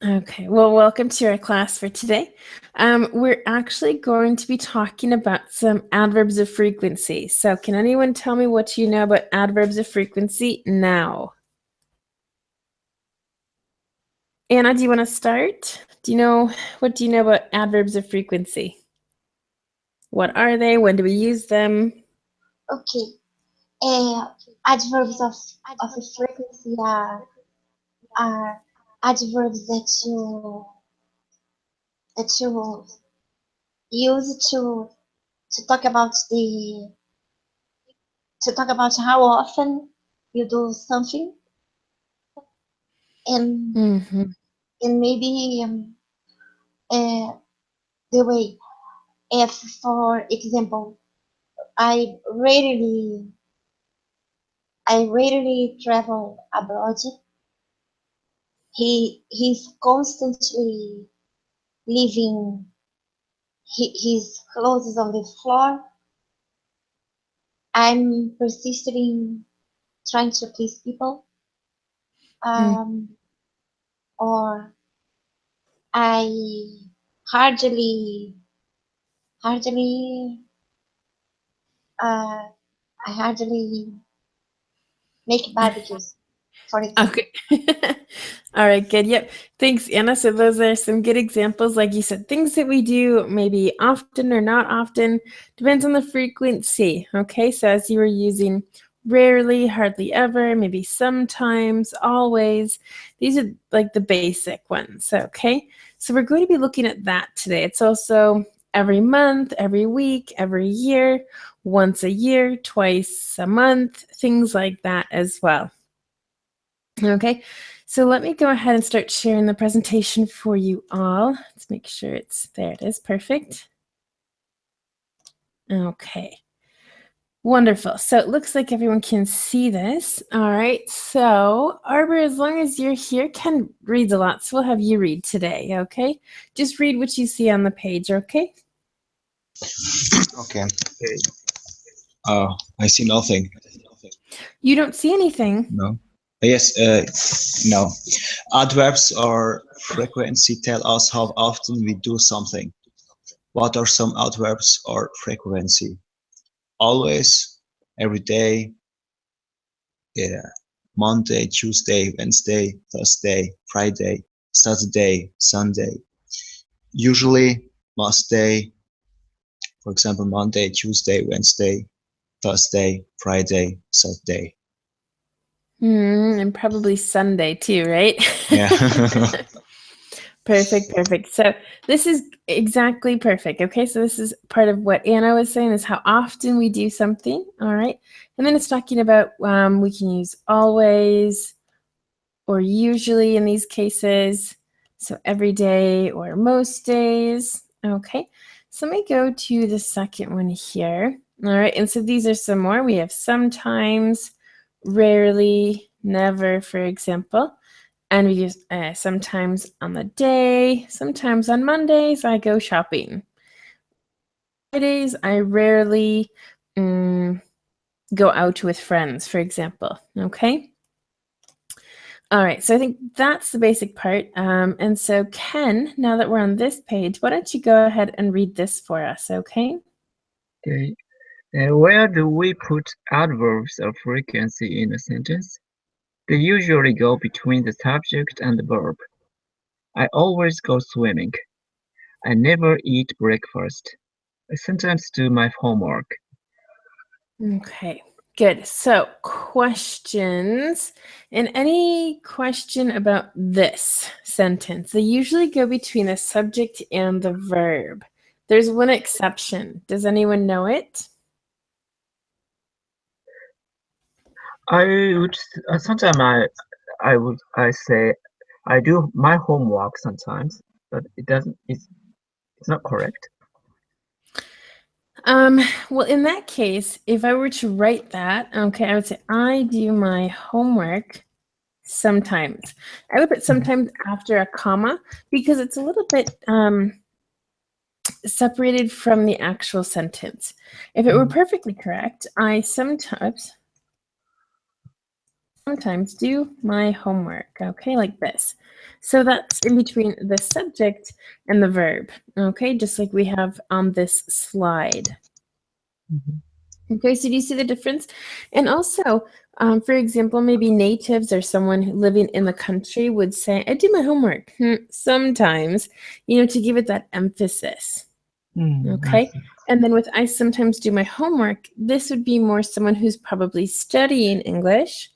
Okay, well, welcome to our class for today. We're actually going to be talking about some adverbs of frequency. So can anyone tell me what you know about adverbs of frequency now? Anna, do you want to start? What do you know about adverbs of frequency? What are they? When do we use them? Okay. Adverbs of frequency are adverbs that you use to talk about how often you do something and Mm-hmm. and maybe the way. If, for example, I rarely I rarely travel abroad. He's constantly leaving his clothes on the floor. I'm persisting trying to please people, um, or I hardly hardly uh, I hardly make barbecues, for example. Okay. All right, good. Yep. Thanks, Anna. So those are some good examples. Like you said, things that we do maybe often or not often, depends on the frequency. Okay. So as you were using rarely, hardly ever, maybe sometimes, always, these are like the basic ones. Okay. So we're going to be looking at that today. It's also every month, every week, every year, once a year, twice a month, things like that as well. Okay, so let me go ahead and start sharing the presentation for you all. Let's make sure there it is, perfect. Okay, wonderful. So it looks like everyone can see this. All right, so Arbor, as long as you're here, Ken reads a lot, so we'll have you read today, okay? Just read what you see on the page, okay? Okay. I see nothing. You don't see anything? No. Yes. No. Adverbs or frequency tell us how often we do something. What are some adverbs or frequency? Always, every day, yeah. Monday, Tuesday, Wednesday, Thursday, Friday, Saturday, Sunday. Usually, must day. For example, Monday, Tuesday, Wednesday, Thursday, Friday, Saturday. And probably Sunday too, right? Yeah. Perfect. So this is exactly perfect. Okay, so this is part of what Anna was saying, is how often we do something. All right, and then it's talking about we can use always or usually in these cases. So every day or most days. Okay, so let me go to the second one here. All right, and so these are some more. We have sometimes, rarely, never, for example. And we use sometimes on the day, sometimes on Mondays, I go shopping. Fridays, I rarely go out with friends, for example. Okay. All right, so I think that's the basic part. And so Ken, now that we're on this page, why don't you go ahead and read this for us, okay? Okay. Where do we put adverbs of frequency in a sentence? They usually go between the subject and the verb. I always go swimming. I never eat breakfast. I sometimes do my homework. Okay, good. So questions, and any question about this sentence, they usually go between the subject and the verb. There's one exception. Does anyone know it? I would sometimes I say I do my homework sometimes, but it's not correct. Well, in that case, if I were to write that, okay, I would say I do my homework sometimes. I would put sometimes after a comma because it's a little bit separated from the actual sentence. If it were perfectly correct, I sometimes sometimes do my homework, okay, like this. So that's in between the subject and the verb, okay, just like we have on this slide. Okay, so do you see the difference? And also, for example, maybe natives or someone living in the country would say, I do my homework. Sometimes, to give it that emphasis. Okay, and then with I sometimes do my homework, this would be more someone who's probably studying English,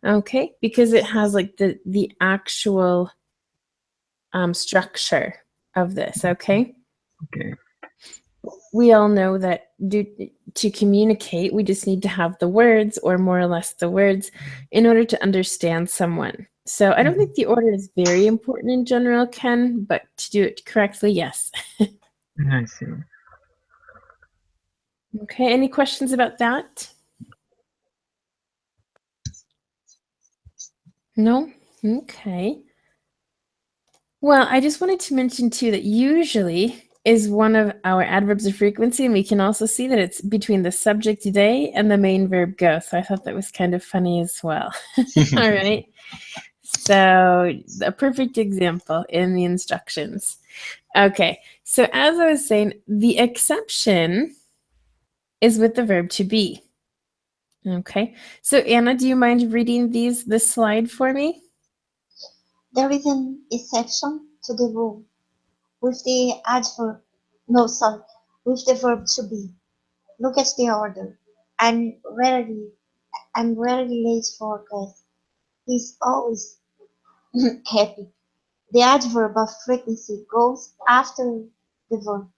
okay, because it has like the actual structure of this, okay? Okay. We all know that to communicate, we just need to have the words, or more or less the words, in order to understand someone. So I don't think the order is very important in general, Ken, but to do it correctly, yes. I see. Okay, any questions about that? No? Okay. Well, I just wanted to mention too that usually is one of our adverbs of frequency, and we can also see that it's between the subject they and the main verb go. So I thought that was kind of funny as well. All right. So a perfect example in the instructions. Okay. So as I was saying, the exception is with the verb to be. Okay. So Anna, do you mind reading this slide for me? There is an exception to the rule with the adverb, no, sorry, with the verb to be. Look at the order. I'm rarely, I'm rarely late for class. He's always happy. The adverb of frequency goes after the verb.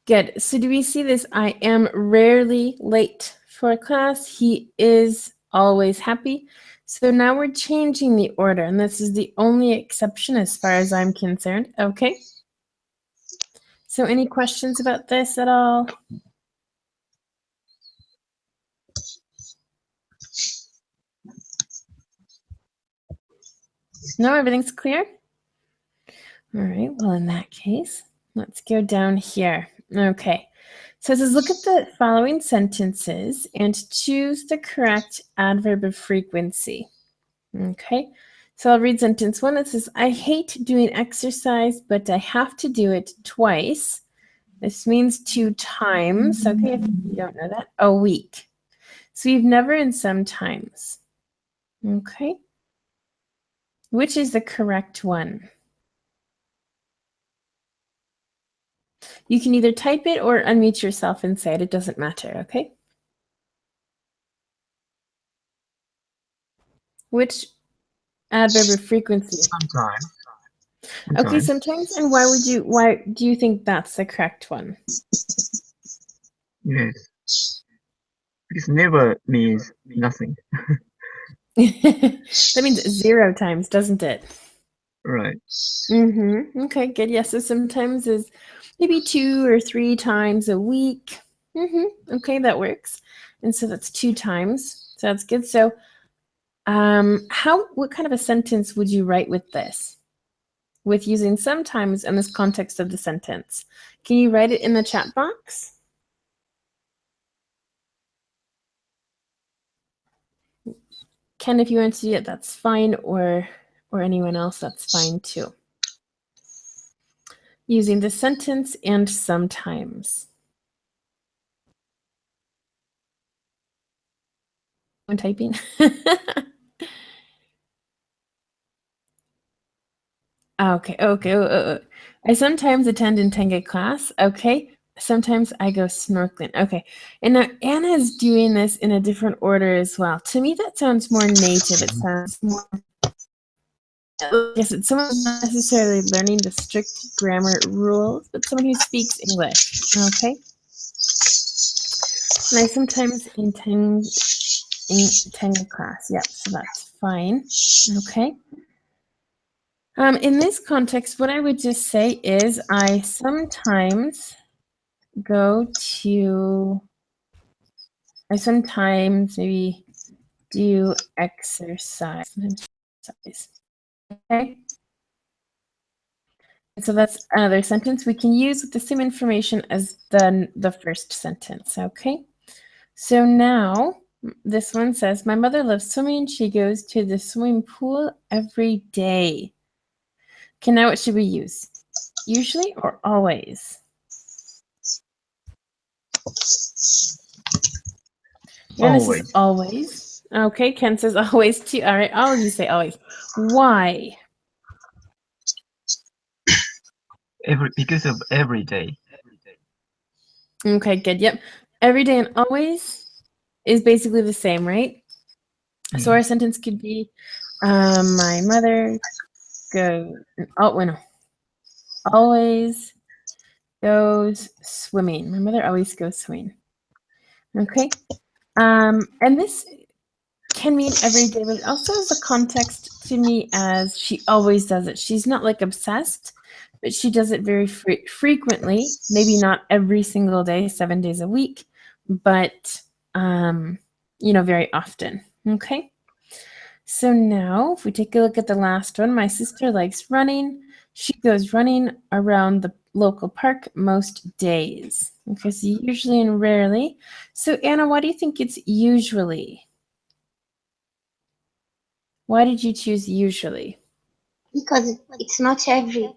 Good. So do we see this? I am rarely late for class. He is always happy. So now we're changing the order, and this is the only exception as far as I'm concerned. Okay. So any questions about this at all? No, everything's clear? All right. Well, in that case, let's go down here. Okay. So it says, look at the following sentences and choose the correct adverb of frequency. Okay, so I'll read sentence 1. It says, I hate doing exercise, but I have to do it twice. This means 2 times, okay, if you don't know that, a week. So you've never and sometimes. Okay, which is the correct one? You can either type it or unmute yourself and say it. It doesn't matter, okay? Which adverb of frequency? Sometimes. Okay, sometimes. And why do you think that's the correct one? Yes. Because never means nothing. That means 0 times, doesn't it? Right. Okay, good. Yes, so sometimes is maybe 2 or 3 times a week. Okay, that works. And so that's 2 times. So that's good. So what kind of a sentence would you write with this? With using sometimes in this context of the sentence. Can you write it in the chat box? Ken, if you want to do it, that's fine, or anyone else, that's fine too. Using the sentence and sometimes. When typing. Okay. I sometimes attend Intenga class. Okay. Sometimes I go snorkeling. Okay. And now Anna is doing this in a different order as well. To me, that sounds more native. It sounds more. Yes, it's someone who's not necessarily learning the strict grammar rules, but someone who speaks English. Okay. And I sometimes attend Intenga class. Yep. So that's fine. Okay. In this context, what I would just say is I sometimes maybe do exercise. Okay. And so that's another sentence we can use with the same information as the first sentence. Okay. So now This one says, my mother loves swimming. She goes to the swimming pool every day. Okay, now what should we use? Usually or always? This is always. Okay, Ken says always too. All right, all of you say always. Why? Because of every day. Okay, good. Yep. Every day and always is basically the same, right? So our sentence could be, my mother goes, always goes swimming. My mother always goes swimming. Okay. And this can mean every day, but it also has a context to me as she always does it. She's not like obsessed, but she does it very frequently. Maybe not every single day, 7 days a week, but very often. Okay. So now, if we take a look at the last one, my sister likes running. She goes running around the local park most days. Okay, so usually and rarely. So Anna, why do you think it's usually? Why did you choose usually? Because it's not every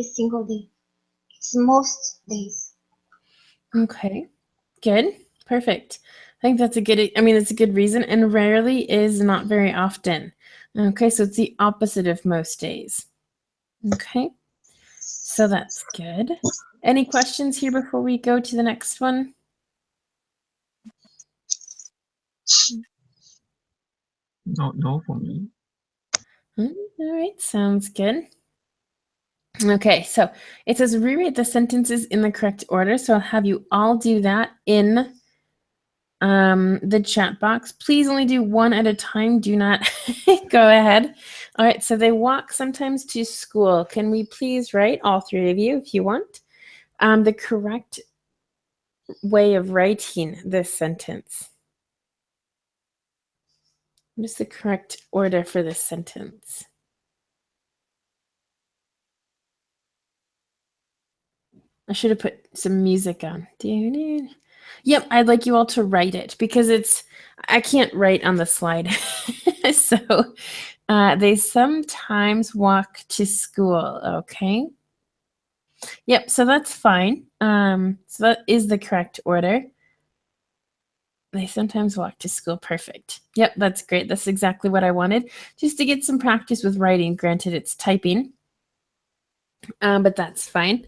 single day. It's most days. Okay, good, perfect. I think that's it's a good reason, and rarely is not very often. Okay, so it's the opposite of most days. Okay, so that's good. Any questions here before we go to the next one? No for me. All right, sounds good. Okay, so it says rewrite the sentences in the correct order. So I'll have you all do that in the chat box. Please only do one at a time. Do not go ahead. All right, so they walk sometimes to school. Can we please write, all three of you, if you want, the correct way of writing this sentence? What is the correct order for this sentence? I should have put some music on. Yep, I'd like you all to write it because I can't write on the slide. So they sometimes walk to school, okay? Yep, so that's fine. So that is the correct order. They sometimes walk to school. Perfect. Yep, that's great. That's exactly what I wanted. Just to get some practice with writing. Granted, it's typing, but that's fine.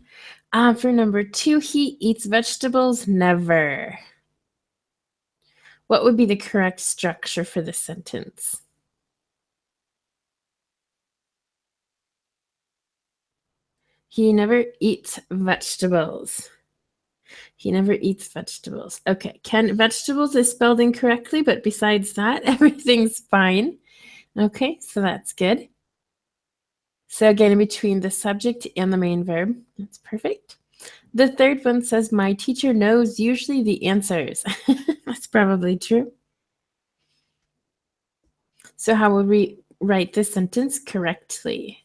For number 2, he eats vegetables never. What would be the correct structure for this sentence? He never eats vegetables. He never eats vegetables. Okay, vegetables is spelled incorrectly, but besides that, everything's fine. Okay, so that's good. So again, in between the subject and the main verb, that's perfect. The third one says, my teacher knows usually the answers. That's probably true. So how would we write this sentence correctly?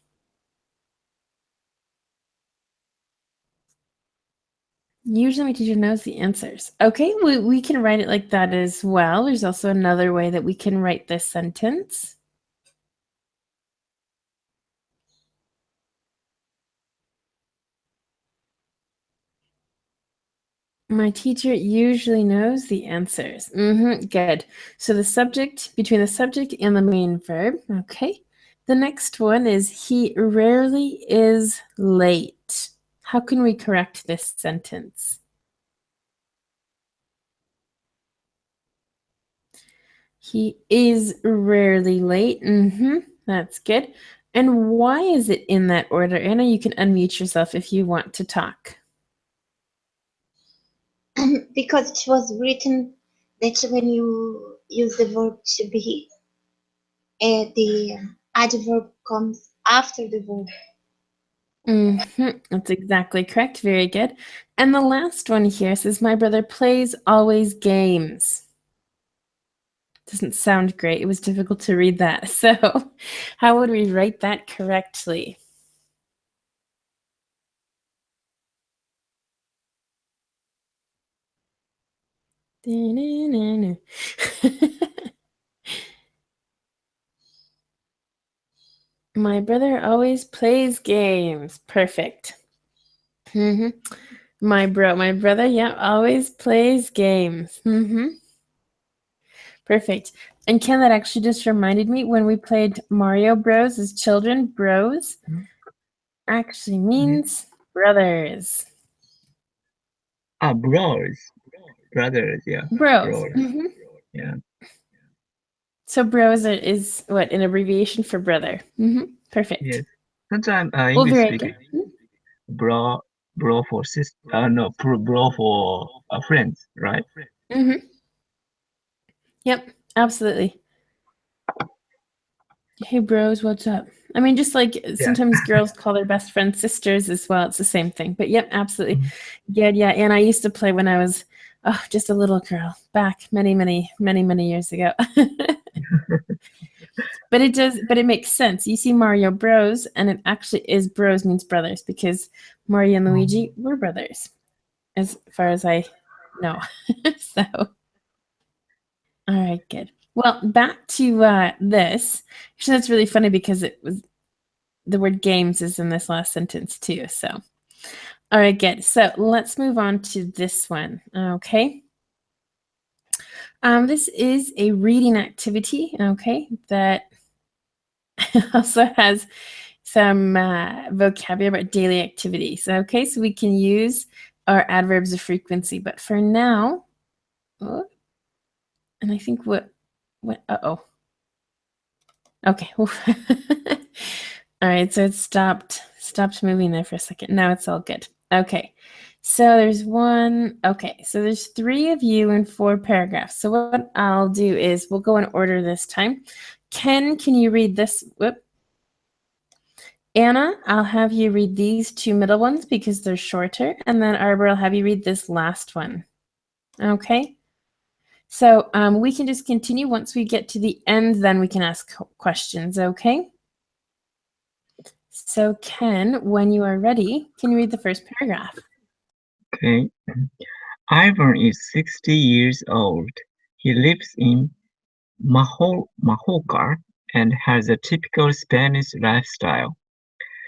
Usually my teacher knows the answers. Okay, we can write it like that as well. There's also another way that we can write this sentence. My teacher usually knows the answers. Good. So the subject, between the subject and the main verb. Okay. The next one is he rarely is late. How can we correct this sentence? He is rarely late. That's good. And why is it in that order? Anna, you can unmute yourself if you want to talk. Because it was written that when you use the verb to be, the adverb comes after the verb. That's exactly correct. Very good. And the last one here says, my brother plays always games. Doesn't sound great. It was difficult to read that. So how would we write that correctly? My brother always plays games. Perfect. My brother, yeah, always plays games. Perfect. And Ken, that actually just reminded me when we played Mario Bros as children, bros actually means brothers. Bros. Brothers, yeah. Bros. Yeah. So bros is what, an abbreviation for brother. Perfect. Yes. Sometimes Well, English very speaking, good. bro, for sister, no, bro for friends, right? Yep, absolutely. Hey bros, what's up? I mean, just like Yeah. sometimes girls call their best friends sisters as well. It's the same thing. But yep, absolutely. Good, yeah. And I used to play when I was just a little girl back many years ago. But it makes sense. You see Mario Bros, and it actually is bros means brothers because Mario and Luigi were brothers, as far as I know. So, all right, good. Well, back to this. Actually, that's really funny because it was the word games is in this last sentence too. So, all right, good. So let's move on to this one. Okay. This is a reading activity. Okay, that also has some vocabulary about daily activities. Okay, so we can use our adverbs of frequency, but for now, and I think uh-oh. Okay. All right, so it stopped moving there for a second. Now it's all good. Okay. So there's there's 3 of you in 4 paragraphs. So what I'll do is we'll go in order this time. Ken, can you read this? Whoop. Anna, I'll have you read these 2 middle ones because they're shorter, and then Arbor, I'll have you read this last one. Okay? So we can just continue. Once we get to the end, then we can ask questions, okay? So Ken, when you are ready, can you read the first paragraph? Okay. Ivan is 60 years old. He lives in Majorca and has a typical Spanish lifestyle.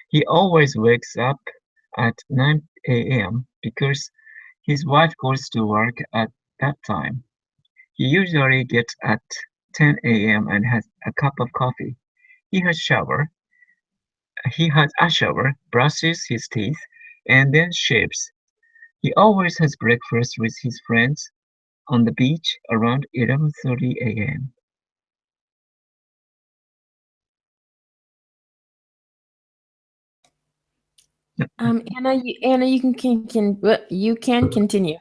He always wakes up at 9 a.m. because his wife goes to work at that time. He usually gets at 10 a.m. and has a cup of coffee. He has a shower, brushes his teeth, and then shaves. He always has breakfast with his friends on the beach around 11:30 a.m. Anna, you can continue.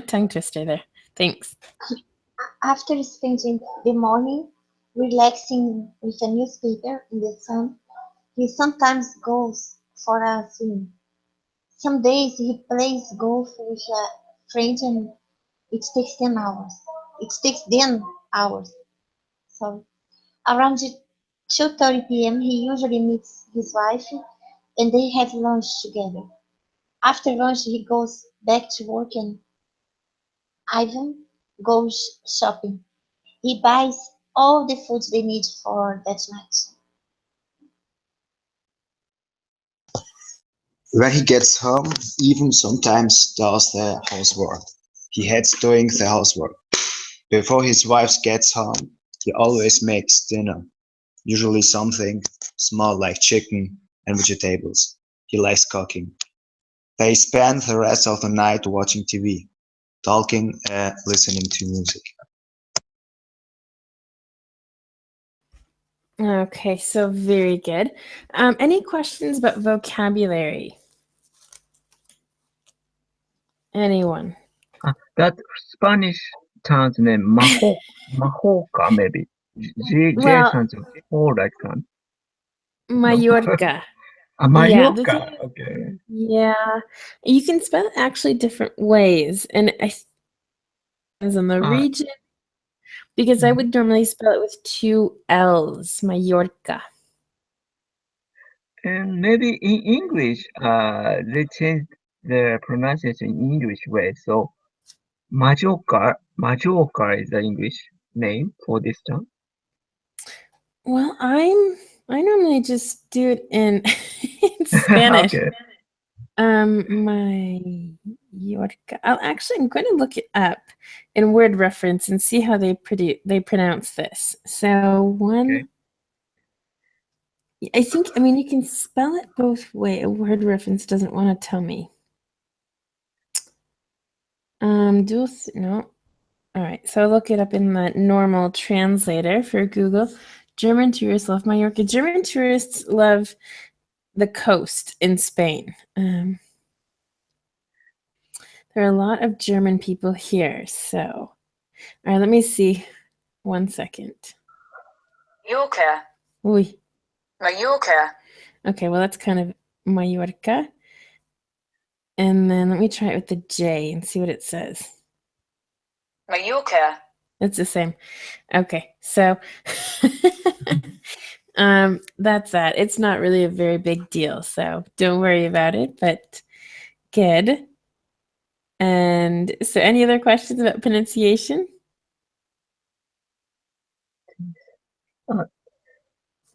Tongue twister there. Thanks. After spending the morning relaxing with a newspaper in the sun, he sometimes goes for a swim. Some days he plays golf with a friend and it takes 10 hours. It takes them hours. Sorry. Around 2:30 p.m. he usually meets his wife and they have lunch together. After lunch he goes back to work and Ivan goes shopping. He buys all the food they need for that night. When he gets home, even sometimes does the housework. He hates doing the housework. Before his wife gets home, he always makes dinner, usually something small like chicken and vegetables. He likes cooking. They spend the rest of the night watching TV, talking and listening to music. Okay, so very good. Any questions about vocabulary? Anyone? That Spanish town's name, Majorca, maybe. Well, Sounds more like town. No? Mallorca. Yeah, the thing Mallorca. is, Okay. yeah, you can spell it actually different ways, and I depends on the Uh, region because I would normally spell it with 2 L's, Mallorca. and maybe in English, they changed the pronunciation in English way. So Majorca is the English name for this term. Well, I normally just do it in in Spanish. Okay. Mallorca. I'm going to look it up in word reference and see how they pronounce this. So one, I mean, you can spell it both ways. A word reference doesn't want to tell me. No. All right, so I'll look it up in the normal translator for Google. German tourists love Mallorca. German tourists love the coast in Spain. There are a lot of German people here, so. All right, let me see. 1 second. Mallorca. Uy. Mallorca. Okay, well, that's kind of Mallorca. And then let me try it with the J and see what it says. Mallorca. It's the same. Okay, so that's that. It's not really a very big deal, so don't worry about it, but good. And so any other questions about pronunciation?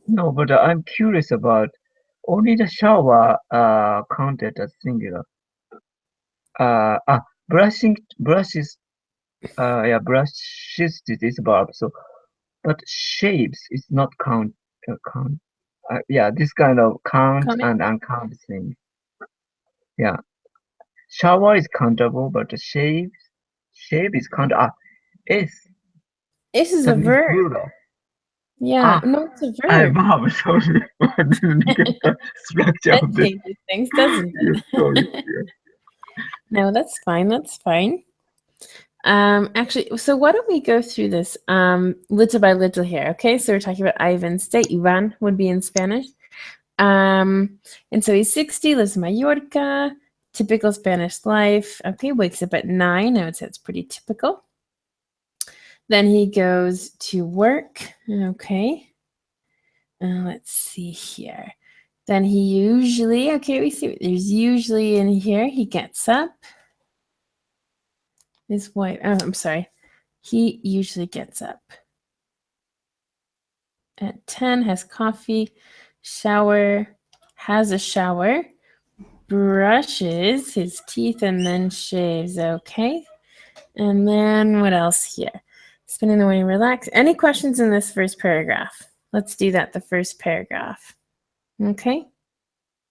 No, but I'm curious about only the shower counted as singular. Brushes is verb. So, but shapes is not count. This kind of count Comment? and uncount thing. Yeah, shower is countable, but the shape is count. Is This is that a means verb. plural. Yeah, no, it's a verb. Verb. Sorry, I didn't get the structure That of this. changes things, doesn't Yes, it? sorry. Yeah. No, that's fine. That's fine. Actually, so why don't we go through this little by little here? Okay, so we're talking about Ivan's day. Ivan would be in Spanish. And so he's 60, lives in Mallorca, typical Spanish life. Okay, wakes up at 9. I would say it's pretty typical. Then he goes to work. Okay. Let's see here. Then he usually, okay, we see there's usually in here, he gets up. His wife, I'm sorry. He usually gets up at 10, has coffee, shower, has a shower, brushes his teeth, and then shaves. Okay. And then what else here? Spending the morning relax. Any questions in this first paragraph? Let's do that, the first paragraph. Okay.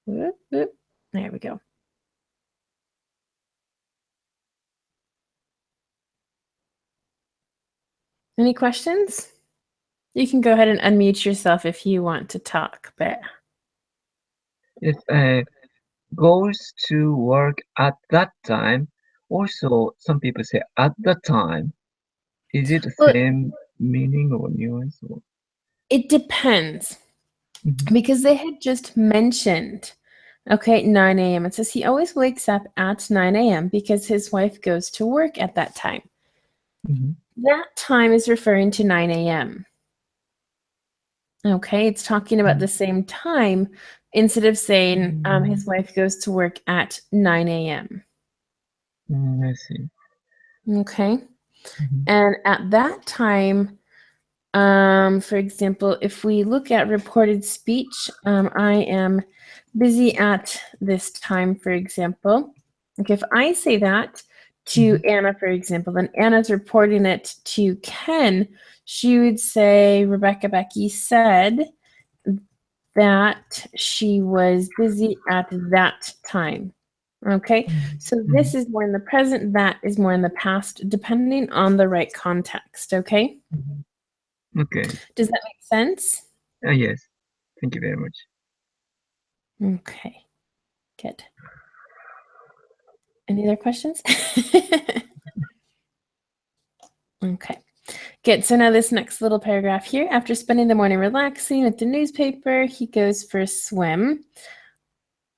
Whoop, whoop. There we go. Any questions? You can go ahead and unmute yourself if you want to talk, but It goes to work at that time. Also, some people say at the time. Is it the well, same meaning or nuance? Or? it depends Mhm. because they had just mentioned, okay, 9 a.m. It says he always wakes up at 9 a.m. because his wife goes to work at that time. Mhm. That time is referring to 9 a.m. Okay, it's talking about the same time instead of saying his wife goes to work at 9 a.m. I see. Okay, Mhm. and at that time, for example, if we look at reported speech, I am busy at this time, for example. Okay, if I say that to Anna, for example, then Anna's reporting it to Ken, she would say, Rebecca Becky said that she was busy at that time. Okay, so this is more in the present, that is more in the past, depending on the right context. Okay, Okay. does that make sense? Yes. Thank you very much. Okay, good. Any other questions? Okay, good. So now this next little paragraph here, after spending the morning relaxing with the newspaper, he goes for a swim.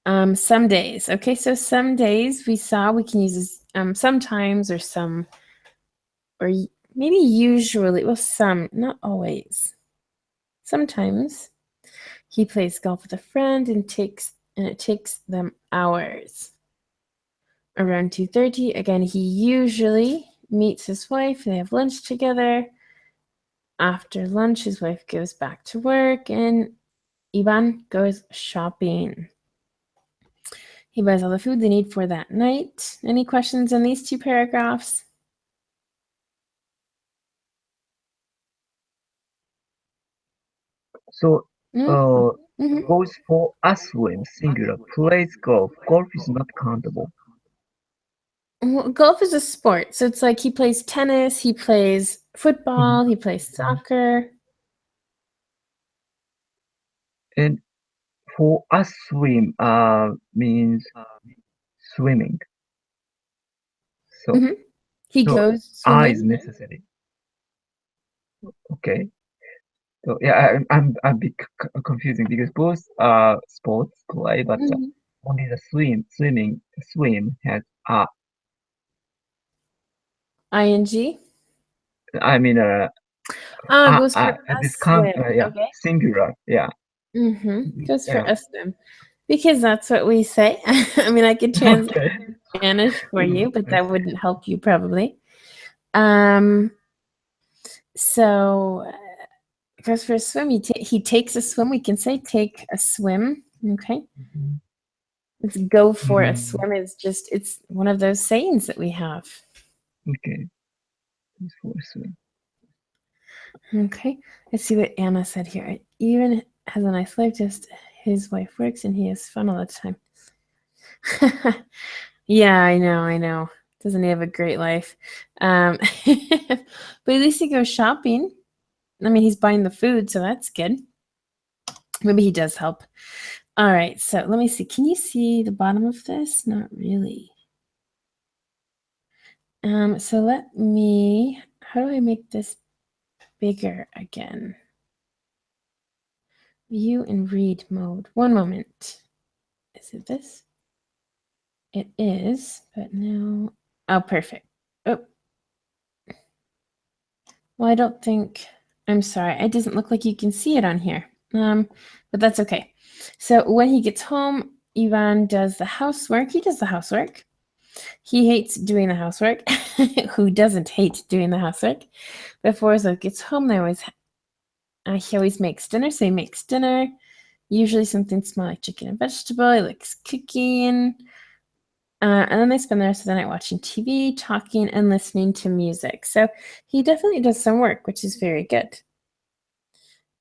Some days. Okay, so some days we can use sometimes or some, or maybe usually, well, some, not always. Sometimes he plays golf with a friend and it takes them hours. Around 2:30, again, he usually meets his wife. They have lunch together. After lunch, his wife goes back to work and Ivan goes shopping. He buys all the food they need for that night. Any questions on these two paragraphs? So, Mhm. goes for a swim, singular, plays golf. Golf is not countable. Well, golf is a sport, so it's like he plays tennis, he plays football, he plays soccer. And for a swim, means swimming. So, He so goes I is swimming. necessary. Okay. So yeah, I'm a bit confusing because both are sports play, but only the swim has a. ing. I mean Goes for a this swim. yeah, Okay. singular, yeah. Goes for Yeah. a swim. Because that's what we say. I mean, I could translate Okay. Spanish for you, but that wouldn't help you probably. So goes for a swim. He takes a swim. We can say take a swim. Okay. It's go for a swim is just, it's one of those sayings that we have. Okay. For a swim. Okay. Let's see what Anna said here. Even has a nice life, just his wife works and he has fun all the time. Yeah, I know. Doesn't he have a great life? But at least he goes shopping. I mean, he's buying the food, so that's good. Maybe he does help. All right, so let me see. Can you see the bottom of this? Not really. So let me, how do I make this bigger again? View and read mode. One moment. Is it this? It is, but now, oh, perfect. Oh. Well, I don't think, I'm sorry. It doesn't look like you can see it on here. But that's okay. So when he gets home, Ivan does the housework. He does the housework. He hates doing the housework. Who doesn't hate doing the housework? Before Zoe gets home, he always makes dinner. So he makes dinner, usually something small like chicken and vegetable. He likes cooking. And then they spend the rest of the night watching TV, talking, and listening to music. So he definitely does some work, which is very good.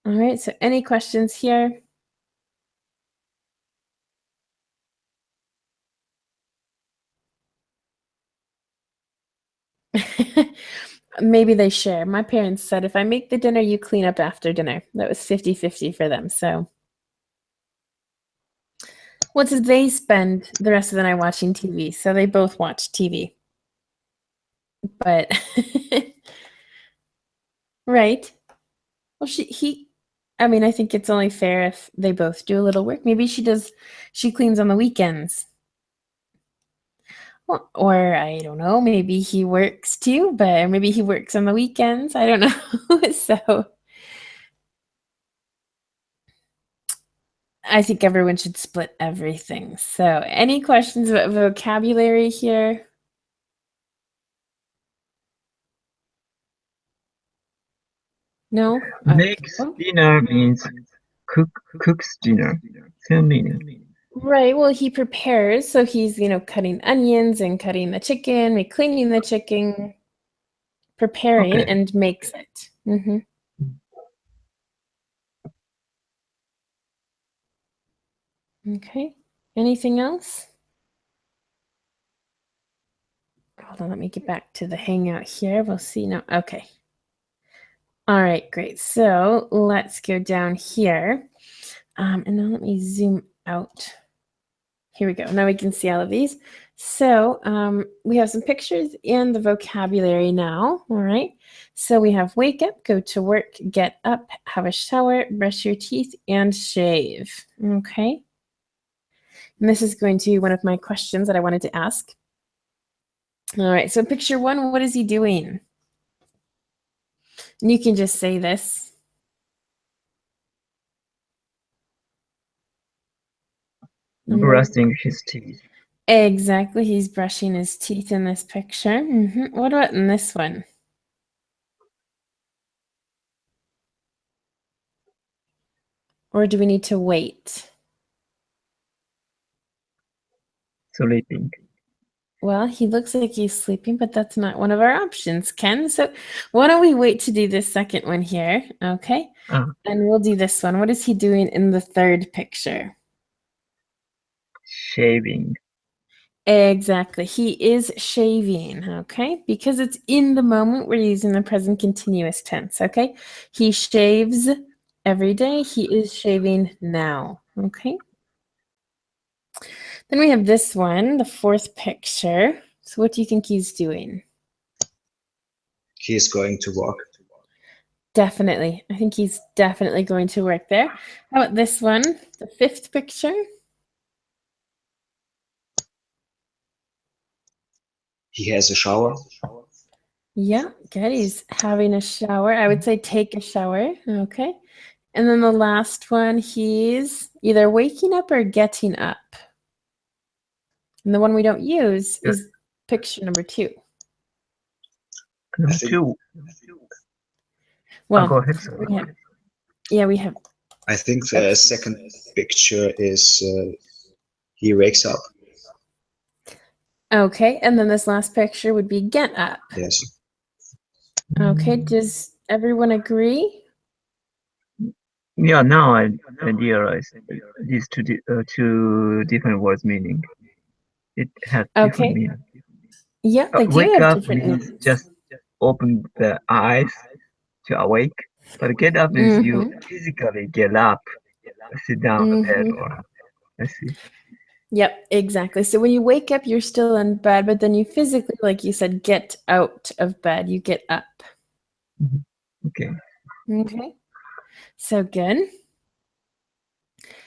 All right, so any questions here? Maybe they share. My parents said, if I make the dinner, you clean up after dinner. That was 50-50 for them. So what did they spend the rest of the night watching TV? So they both watch TV. But right. Well, I mean, I think it's only fair if they both do a little work. Maybe she cleans on the weekends. Well, or I don't know, maybe he works too, but maybe he works on the weekends. I don't know. So I think everyone should split everything. So any questions about vocabulary here? No? Makes dinner means cooks dinner. Same meaning. Right. Well, he prepares. So he's, cutting onions and cutting the chicken, cleaning the chicken, preparing, Okay. and makes it. Okay. Anything else? Hold on, let me get back to the Hangout here. We'll see now. Okay. All right, great. So let's go down here. And now let me zoom out. Here we go. Now we can see all of these. So we have some pictures in the vocabulary now. All right. So we have wake up, go to work, get up, have a shower, brush your teeth, and shave. Okay. And this is going to be one of my questions that I wanted to ask. All right. So picture one, what is he doing? And you can just say this. Brushing his teeth. Exactly. He's brushing his teeth in this picture. What about in this one? Or do we need to wait? Sleeping. Well, he looks like he's sleeping, but that's not one of our options, Ken. So why don't we wait to do this second one here, okay? Ah, And we'll do this one. What is he doing in the third picture? shaving. Exactly. He is shaving, okay? Because it's in the moment, we're using the present continuous tense, okay? He shaves every day. He is shaving now, okay? Then we have this one, the fourth picture. So what do you think he's doing? He is going to work. Definitely. I think he's definitely going to work there. How about this one, the fifth picture? He has a shower. Yeah, good. He's having a shower. I would say take a shower. Okay. And then the last one, he's either waking up or getting up. And the one we don't use is picture number 2. Number think- 2. Well, go ahead, sir. we have. I think the second picture is he wakes up. Okay, and then this last picture would be get up. Yes. Okay, does everyone agree? Yeah, now I realize these two different words meaning. It has different Okay. meaning. Yeah, they do Wake have up different means meanings. just open the eyes to awake, but get up means you physically get up, sit down on the bed, or I see. Yep, exactly. So when you wake up, you're still in bed, but then you physically, like you said, get out of bed. You get up. Okay. Okay. So good.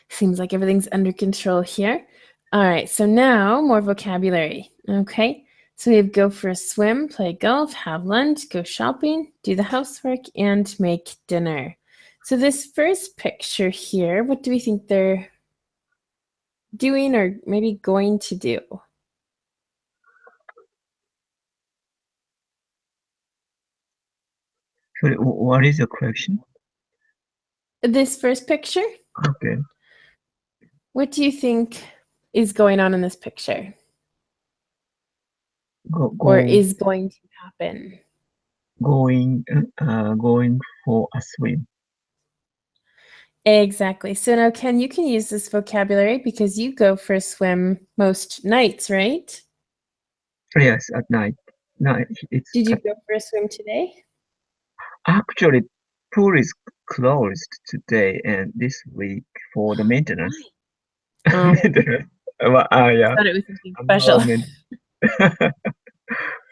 Seems like everything's under control here. All right. So now more vocabulary. Okay. So we have go for a swim, play golf, have lunch, go shopping, do the housework, and make dinner. So this first picture here, what do we think they're doing or maybe going to do? So what is the question? This first picture, Okay. what do you think is going on in this picture? Or is going to happen? Going for a swim. Exactly. So now, Ken, you can use this vocabulary because you go for a swim most nights, right? Yes, at night. No, it's Did you go for a swim today? actually pool is closed today and this week for the maintenance. Oh, Maintenance. Yeah. I thought it was something special.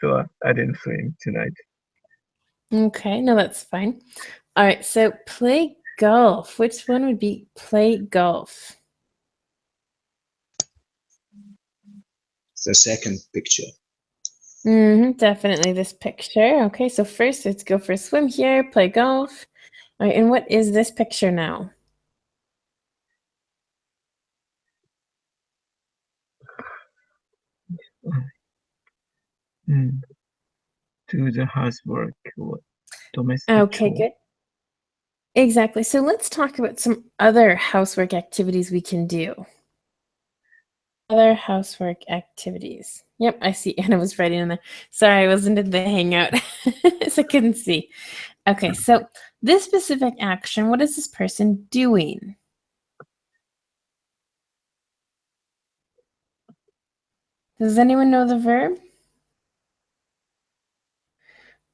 So I didn't swim tonight. Okay, no, that's fine. All right, so play golf. Which one would be play golf? The second picture. Definitely this picture. Okay, so first let's go for a swim here, play golf. All right, and what is this picture now? Do the housework or domestic Okay, chore. good. Exactly. So let's talk about some other housework activities we can do. Other housework activities. Yep, I see Anna was writing in there. Sorry, I wasn't in the Hangout, so I couldn't see. Okay, so this specific action, what is this person doing? Does anyone know the verb?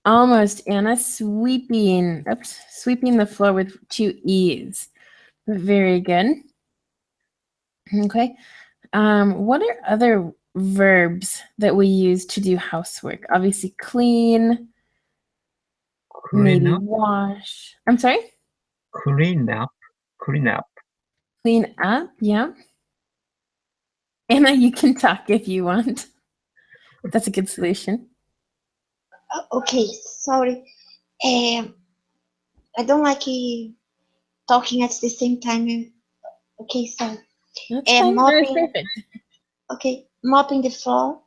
Almost, Anna. Sweeping. Oops, sweeping the floor with 2 E's. Very good. Okay. What are other verbs that we use to do housework? Obviously, clean, maybe up. wash. I'm sorry? Clean up. Clean up. Clean up, yeah. Anna, you can talk if you want. That's a good solution. Okay, sorry. I don't like talking at the same time. Okay, so That's fine. That's mopping, perfect. Okay, mopping the floor.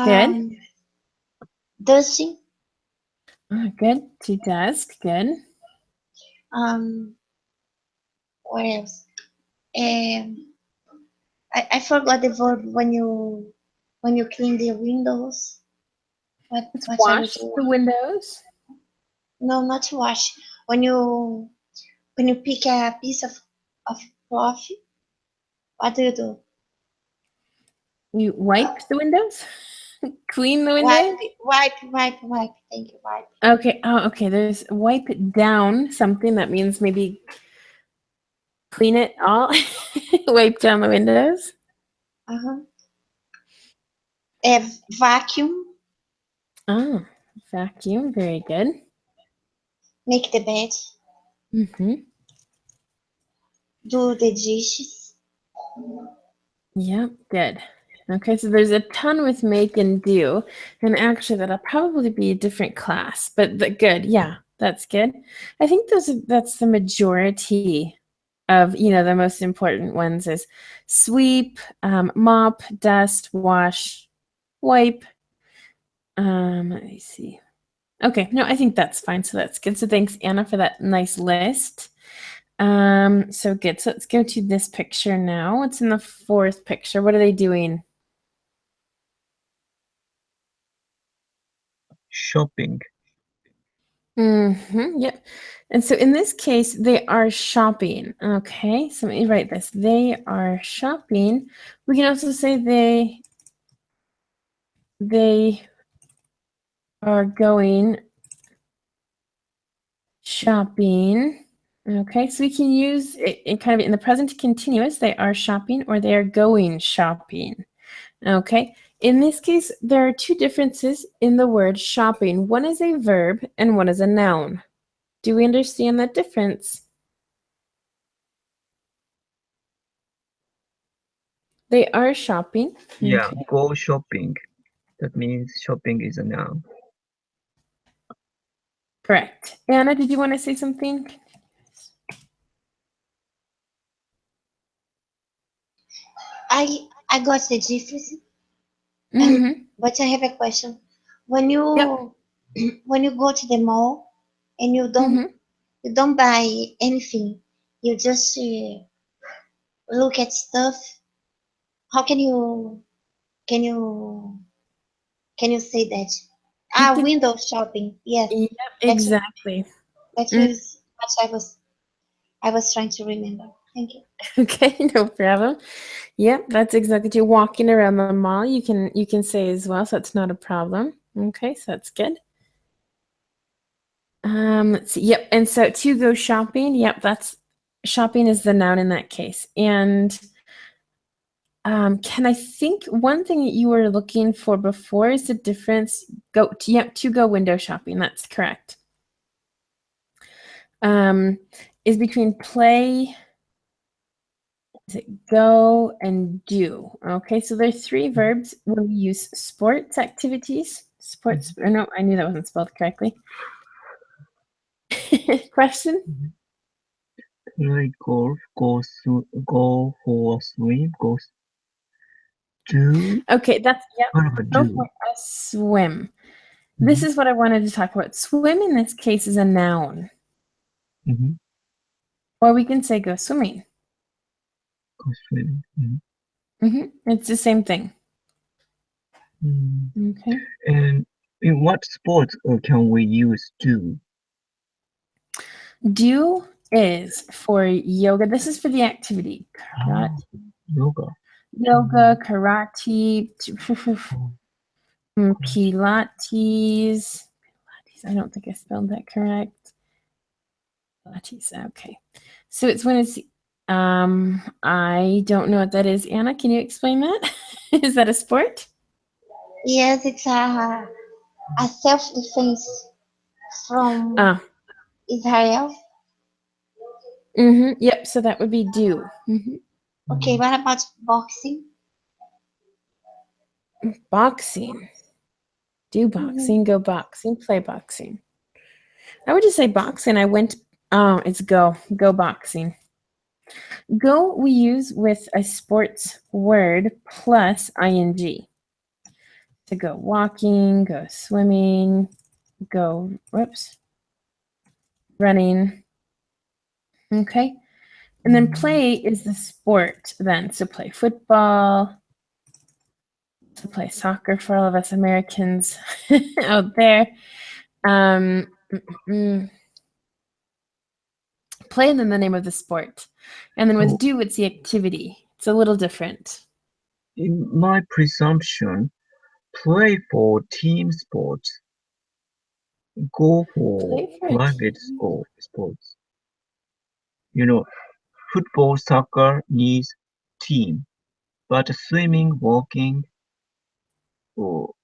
Good. Dusting. Good. To dusk. Good. What else? I forgot the verb when you clean the windows. Let's What shall we wash do? the windows. No, not to wash. When you pick a piece of cloth, what do you do? You wipe the windows. Clean the Wipe, windows. wipe. Thank you, wipe. Okay. Oh, okay. There's wipe down something. That means maybe clean it all. Wipe down the windows. Uh-huh. A vacuum, Oh, vacuum. Very good. make the bed, Mm-hmm. do the dishes. Yep, good. Okay, so there's a ton with make and do, and actually that'll probably be a different class, but good, yeah, that's good. I think that's the majority of, the most important ones is sweep, mop, dust, wash, wipe. Let me see. Okay, no, I think that's fine, so that's good. So thanks, Anna, for that nice list. So good. So let's go to this picture now. What's in the fourth picture? What are they doing? Shopping. Yep. And so in this case, they are shopping. Okay, so let me write this. They are shopping. We can also say they are going shopping. Okay, so we can use it in kind of in the present continuous. They are shopping or they are going shopping. Okay, in this case, there are two differences in the word shopping. One is a verb and one is a noun. Do we understand that difference? They are shopping. Yeah, Okay. go shopping. That means shopping is a noun. Correct. Anna, did you want to say something? I got the difference, Mm-hmm. but I have a question. When Yep. you when you go to the mall and Mm-hmm. you don't buy anything, you just look at stuff. How can you can you say that? We can. Window shopping. Yes, Yep. that's Exactly. that Mm, was what I was trying to remember. Thank you. okay. No problem. Yep. That's exactly. You're walking around the mall. You can say as well, so it's not a problem. Okay. So that's good. Let's see. Yep. And so to go shopping. Yep. That's shopping is the noun in that case. And can I think one thing that you were looking for before is the difference to go window shopping. That's correct. Is between play, is it go and do. Okay, so there's three verbs when we use sports activities. Sports, or no, I knew that wasn't spelled correctly. Question? Play golf, go for a swim, do. Okay, that's, yep, What about go do? for a swim. This is what I wanted to talk about. Swim in this case is a noun, Mm-hmm. or we can say go swimming. Go swimming. It's the same thing. Mm. Okay. And in what sport can we use do? Do is for yoga. This is for the activity. Ah, yoga. Yoga, karate, Pilates. I don't think I spelled that correct. Pilates. Okay. So it's when it's I don't know what that is. Anna, can you explain that? Is that a sport? Yes, it's a self defense from Ah. Israel. Yep, so that would be do. Okay, what about boxing? Boxing. Do Mhm. boxing, go boxing, play boxing. I would just say boxing. It's go boxing. Go we use with a sports word plus ing. To go walking, go swimming, go, running. Okay. And then play is the sport then. So play football, to play soccer for all of us Americans out there. Play and then the name of the sport. And then with do, it's the activity. It's a little different. In my presumption, play for team sports, go for private sports. You know, football, soccer needs team, but swimming, walking, or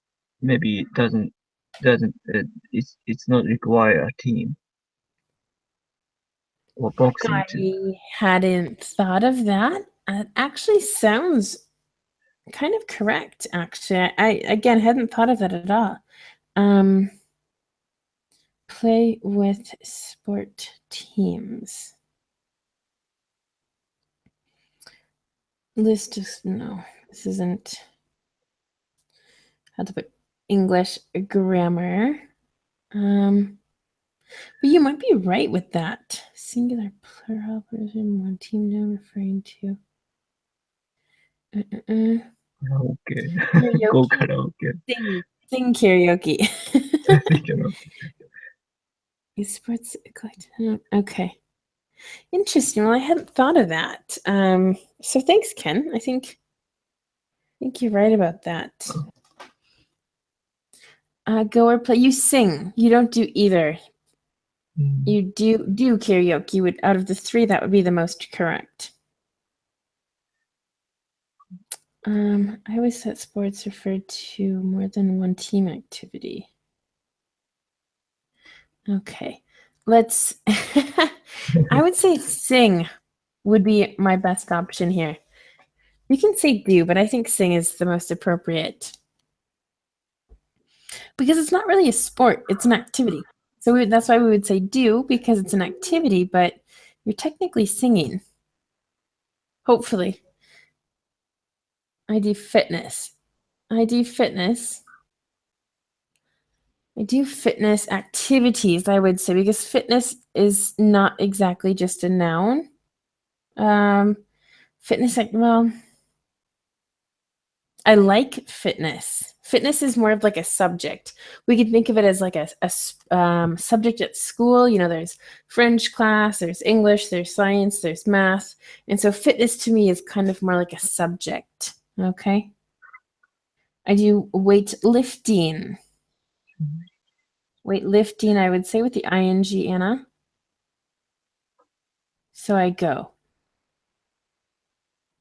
maybe it's not require a team. Or boxing too. I hadn't thought of that. It actually sounds kind of correct, actually. I again hadn't thought of that at all. Play with sport teams. This just, no, this isn't how to put English grammar. But you might be right with that. Singular, plural, person, one team now referring to. Karaoke. Karaoke. Go karaoke. Sing karaoke. Karaoke. Sports. Okay. Interesting. Well, I hadn't thought of that. So thanks, Ken. I think you're right about that. Go or play. You sing. You don't do either. You do karaoke. Out of the three, that would be the most correct. I always thought sports referred to more than one team activity. Okay, let's. I would say sing would be my best option here. You can say do, but I think sing is the most appropriate. Because it's not really a sport, it's an activity. So that's why we would say do, because it's an activity, but you're technically singing. Hopefully. I do fitness. I do fitness activities, I would say, because fitness is not exactly just a noun. Fitness, well, I like fitness. Fitness is more of like a subject. We could think of it as like a subject at school. You know, there's French class, there's English, there's science, there's math. And so fitness to me is kind of more like a subject. Okay. I do weightlifting. Weightlifting, I would say with the ing, Anna. So I go.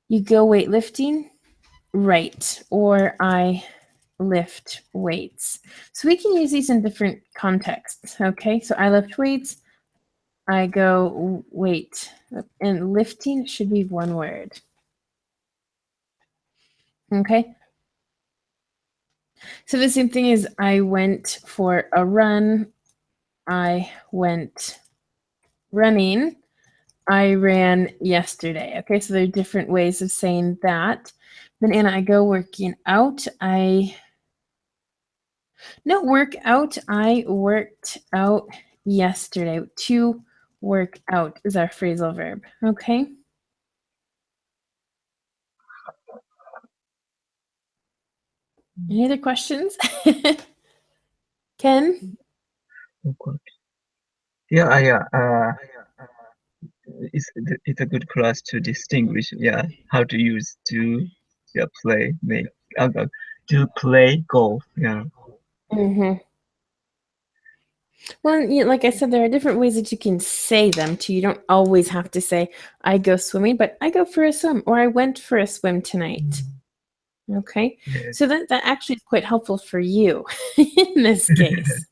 You go weightlifting? Right. Or I lift weights. So we can use these in different contexts. Okay. So I lift weights. I go weight. And lifting should be one word. Okay. So the same thing is I went for a run. I went running. I ran yesterday. Okay, so there are different ways of saying that. Then Anna, I go working out. I work out. I worked out yesterday. To work out is our phrasal verb. Okay. Any other questions? Ken? Yeah. It's a good class to distinguish. Yeah, how to use to play, to play golf. Yeah. Mm-hmm. Well, like I said, there are different ways that you can say them too. You don't always have to say, I go swimming, but I go for a swim, or I went for a swim tonight. Okay, yes. So that actually is quite helpful for you in this case.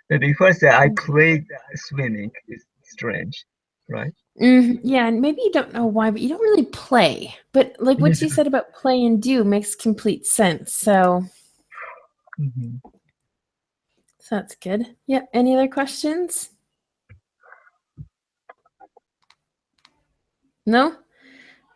But if I say I play swimming, it's strange, right? Yeah, and maybe you don't know why, but you don't really play. But like what you said about play and do makes complete sense. So, so that's good. Yeah. Any other questions? No?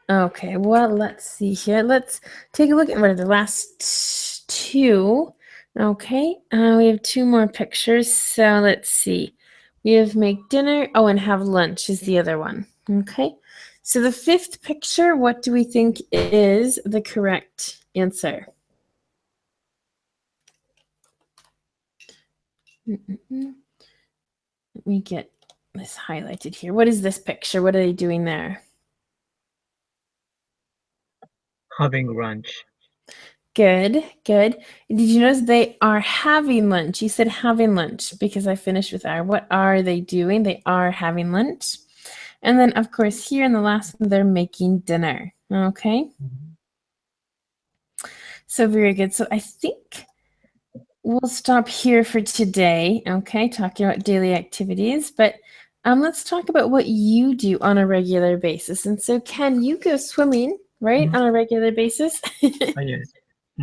Okay, well, let's see here. Let's take a look at what are the last two. Okay, we have two more pictures, so let's see. We have make dinner, oh, and have lunch is the other one. Okay, so the fifth picture, what do we think is the correct answer? Let me get this highlighted here. What is this picture? What are they doing there? Having lunch. Good, good. Did you notice they are having lunch? You said having lunch because I finished with are. What are they doing? They are having lunch. And then, of course, here in the last one, they're making dinner. Okay. So very good. So I think we'll stop here for today. Okay, talking about daily activities. But let's talk about what you do on a regular basis. And so, Ken, you go swimming, right, on a regular basis? Yes.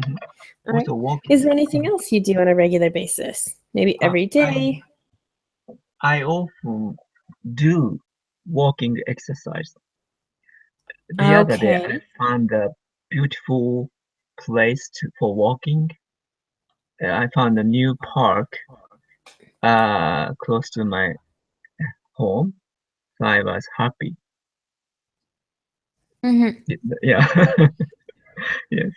All right. Also walking. Is there anything else you do on a regular basis? Maybe every day? I often do walking exercise. The other day, I Okay. found a beautiful place for walking. I found a new park close to my home, so I was happy. Yeah. Yes.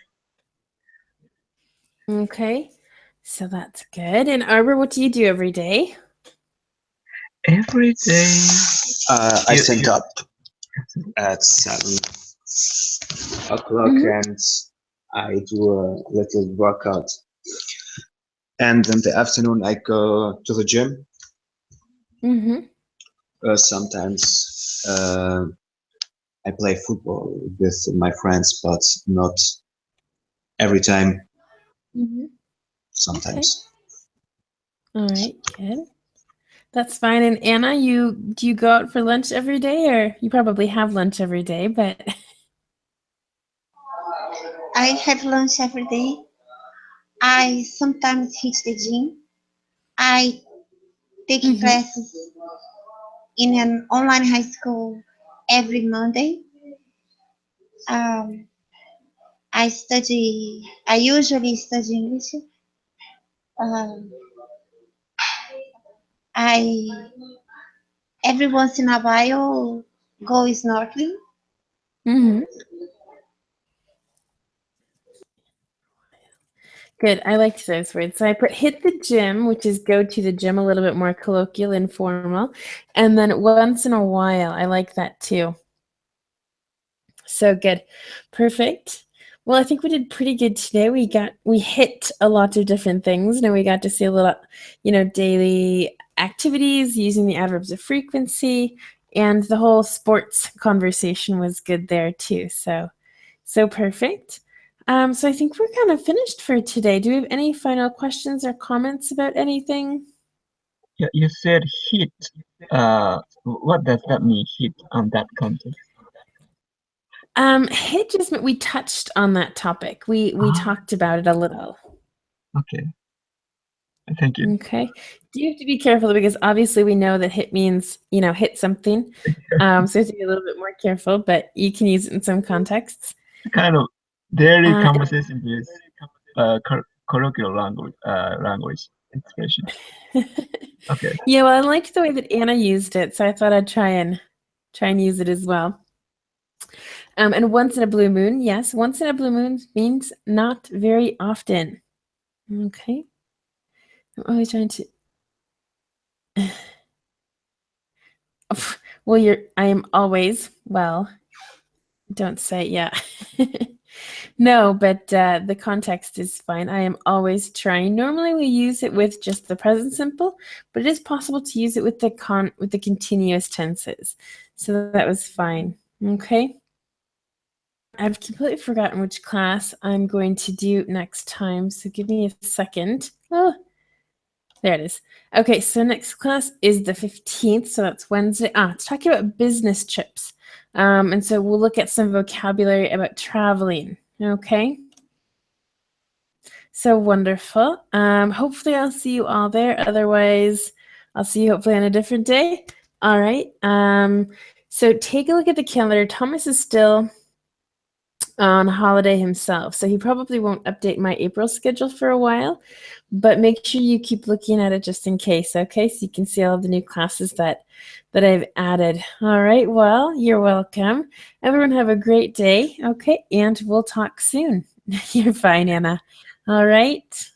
Okay. So that's good. And Arbor, what do you do every day? Every day. I stand up at 7 o'clock and I do a little workout. And in the afternoon, I go to the gym. Sometimes I play football with my friends, but not every time. Sometimes. Okay. All right, good. That's fine. And Anna, do you go out for lunch every day, or you probably have lunch every day, but I have lunch every day. I sometimes hit the gym. I take classes in an online high school every Monday. I usually study English. Um, I every once in a while go snorkeling. Good. I liked those words. So I put hit the gym, which is go to the gym, a little bit more colloquial, informal. And then once in a while, I like that too. So good. Perfect. Well, I think we did pretty good today. We hit a lot of different things. Now we got to see a little, daily activities using the adverbs of frequency, and the whole sports conversation was good there too. So perfect. So I think we're kind of finished for today. Do we have any final questions or comments about anything? Yeah, you said hit. What does that mean, hit, on that context? Hit just meant we touched on that topic. We talked about it a little. Okay. Thank you. Okay. Do you have to be careful because obviously we know that hit means, hit something. So you have to be a little bit more careful, but you can use it in some contexts. Kind of daily conversation with colloquial language expression. Okay. Yeah, well, I liked the way that Anna used it, so I thought I'd try and use it as well. And once in a blue moon, yes, once in a blue moon means not very often. Okay. I'm always trying to. Well, I am always, well, don't say, yeah. No, but the context is fine. I am always trying. Normally we use it with just the present simple, but it is possible to use it with the continuous tenses. So that was fine. Okay. I've completely forgotten which class I'm going to do next time, so give me a second. Oh, there it is. Okay, so next class is the 15th, so that's Wednesday. It's talking about business trips. And so we'll look at some vocabulary about traveling, okay? So wonderful. Hopefully I'll see you all there. Otherwise, I'll see you hopefully on a different day. All right. So take a look at the calendar. Thomas is still on holiday himself, so he probably won't update my April schedule for a while, but make sure you keep looking at it just in case, okay? So you can see all of the new classes that I've added. All right, well, you're welcome. Everyone have a great day, okay? And we'll talk soon. You're fine, Anna. All right.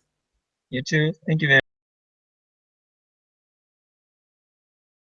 You too. Thank you very